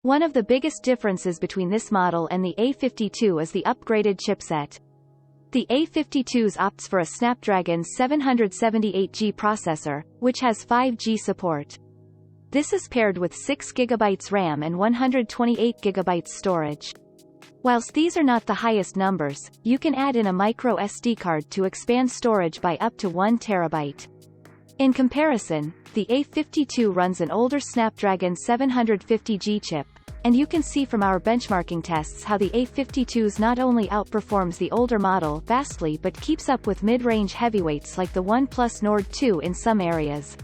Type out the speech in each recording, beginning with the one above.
One of the biggest differences between this model and the A52 is the upgraded chipset. The A52s opts for a Snapdragon 778G processor, which has 5G support. This is paired with 6GB RAM and 128GB storage. Whilst these are not the highest numbers, you can add in a micro SD card to expand storage by up to 1 TB. In comparison, the A52 runs an older Snapdragon 750G chip, and you can see from our benchmarking tests how the A52s not only outperforms the older model vastly but keeps up with mid-range heavyweights like the OnePlus Nord 2 in some areas.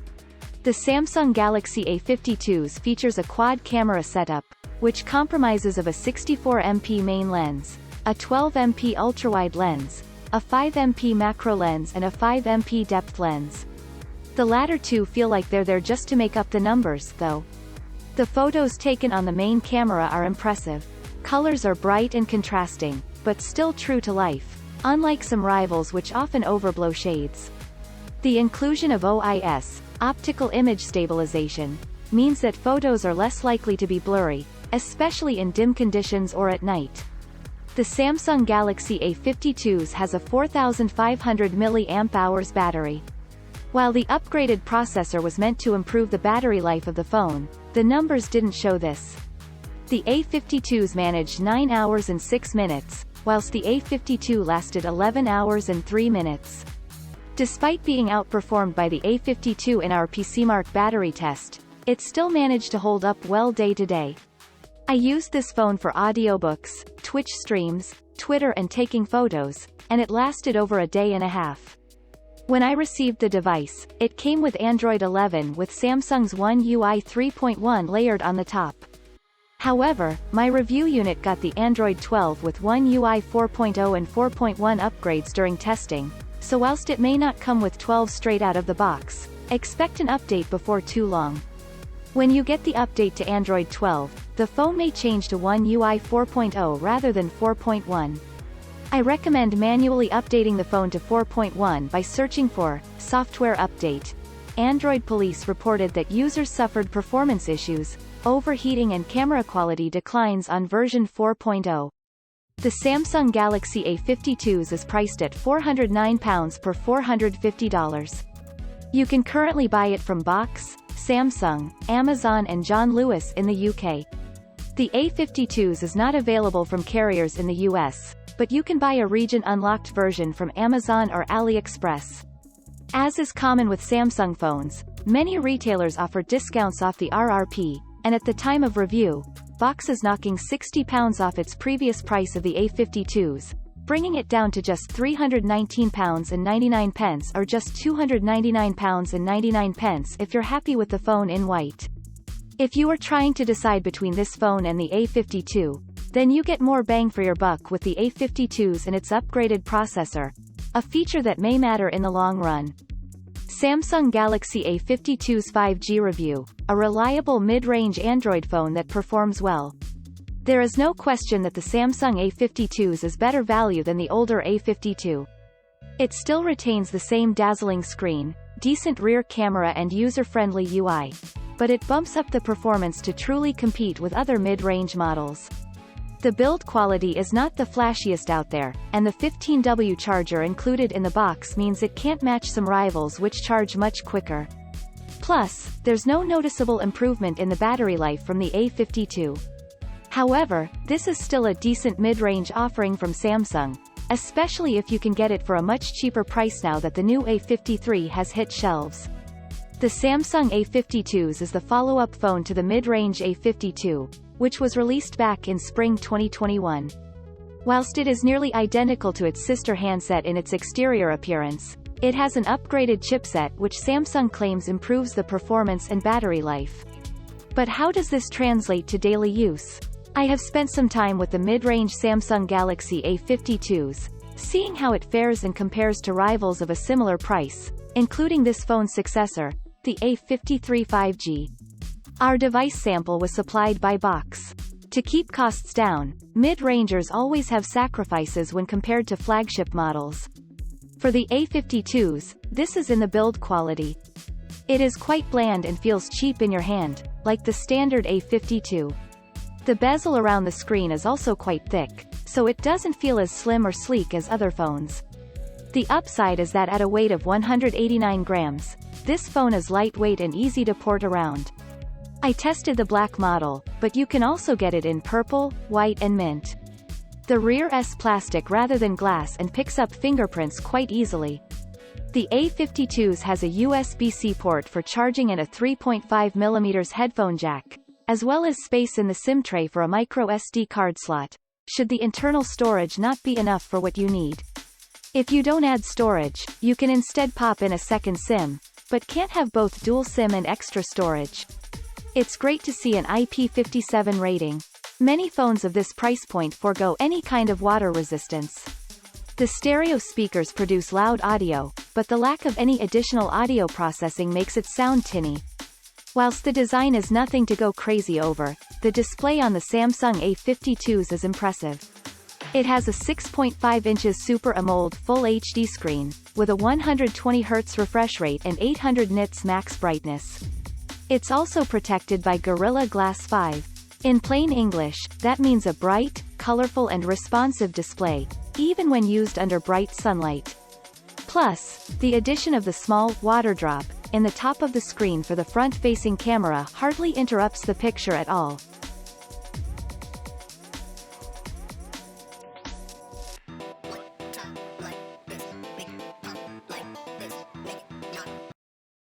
The Samsung Galaxy A52s features a quad-camera setup, which compromises of a 64MP main lens, a 12MP ultrawide lens, a 5MP macro lens and a 5MP depth lens. The latter two feel like they're there just to make up the numbers, though. The photos taken on the main camera are impressive. Colors are bright and contrasting, but still true to life, unlike some rivals which often overblow shades. The inclusion of OIS, optical image stabilization, means that photos are less likely to be blurry, especially in dim conditions or at night. The Samsung Galaxy A52s has a 4500 mAh battery. While the upgraded processor was meant to improve the battery life of the phone, the numbers didn't show this. The A52s managed 9 hours and 6 minutes, whilst the A52 lasted 11 hours and 3 minutes. Despite being outperformed by the A52 in our PCMark battery test, it still managed to hold up well day to day. I used this phone for audiobooks, Twitch streams, Twitter and taking photos, and it lasted over a day and a half. When I received the device, it came with Android 11 with Samsung's One UI 3.1 layered on the top. However, my review unit got the Android 12 with One UI 4.0 and 4.1 upgrades during testing, so whilst it may not come with 12 straight out of the box, expect an update before too long. When you get the update to Android 12, the phone may change to One UI 4.0 rather than 4.1. I recommend manually updating the phone to 4.1 by searching for software update. Android Police reported that users suffered performance issues, overheating and camera quality declines on version 4.0. The Samsung Galaxy A52s is priced at £409 per $450. You can currently buy it from Box, Samsung, Amazon and John Lewis in the UK. The A52s is not available from carriers in the US, but you can buy a region-unlocked version from Amazon or AliExpress. As is common with Samsung phones, many retailers offer discounts off the RRP, and at the time of review, Box is knocking £60 off its previous price of the A52s, bringing it down to just £319.99 or just £299.99 if you're happy with the phone in white. If you are trying to decide between this phone and the A52, then you get more bang for your buck with the A52s and its upgraded processor, a feature that may matter in the long run. Samsung Galaxy A52's 5G review, a reliable mid-range Android phone that performs well. There is no question that the Samsung A52s is better value than the older A52. It still retains the same dazzling screen, decent rear camera and user-friendly UI, but it bumps up the performance to truly compete with other mid-range models. The build quality is not the flashiest out there, and the 15W charger included in the box means it can't match some rivals which charge much quicker. Plus, there's no noticeable improvement in the battery life from the A52. However, this is still a decent mid-range offering from Samsung, especially if you can get it for a much cheaper price now that the new A53 has hit shelves. The Samsung A52s is the follow-up phone to the mid-range A52, which was released back in spring 2021. Whilst it is nearly identical to its sister handset in its exterior appearance, it has an upgraded chipset which Samsung claims improves the performance and battery life. But how does this translate to daily use? I have spent some time with the mid-range Samsung Galaxy A52s, seeing how it fares and compares to rivals of a similar price, including this phone's successor, the A53 5G. Our device sample was supplied by Box. To keep costs down, mid-rangers always have sacrifices when compared to flagship models. For the A52s, this is in the build quality. It is quite bland and feels cheap in your hand, like the standard A52. The bezel around the screen is also quite thick, so it doesn't feel as slim or sleek as other phones. The upside is that at a weight of 189 grams, this phone is lightweight and easy to port around. I tested the black model, but you can also get it in purple, white and mint. The rear is plastic rather than glass and picks up fingerprints quite easily. The A52s has a USB-C port for charging and a 3.5mm headphone jack, as well as space in the SIM tray for a micro SD card slot, should the internal storage not be enough for what you need. If you don't add storage, you can instead pop in a second SIM, but can't have both dual SIM and extra storage. It's great to see an IP57 rating. Many phones of this price point forego any kind of water resistance. The stereo speakers produce loud audio, but the lack of any additional audio processing makes it sound tinny. Whilst the design is nothing to go crazy over, the display on the Samsung A52s is impressive. It has a 6.5 inches Super AMOLED Full HD screen, with a 120Hz refresh rate and 800 nits max brightness. It's also protected by Gorilla Glass 5. In plain English, that means a bright, colorful and responsive display, even when used under bright sunlight. Plus, the addition of the small water drop in the top of the screen for the front-facing camera hardly interrupts the picture at all.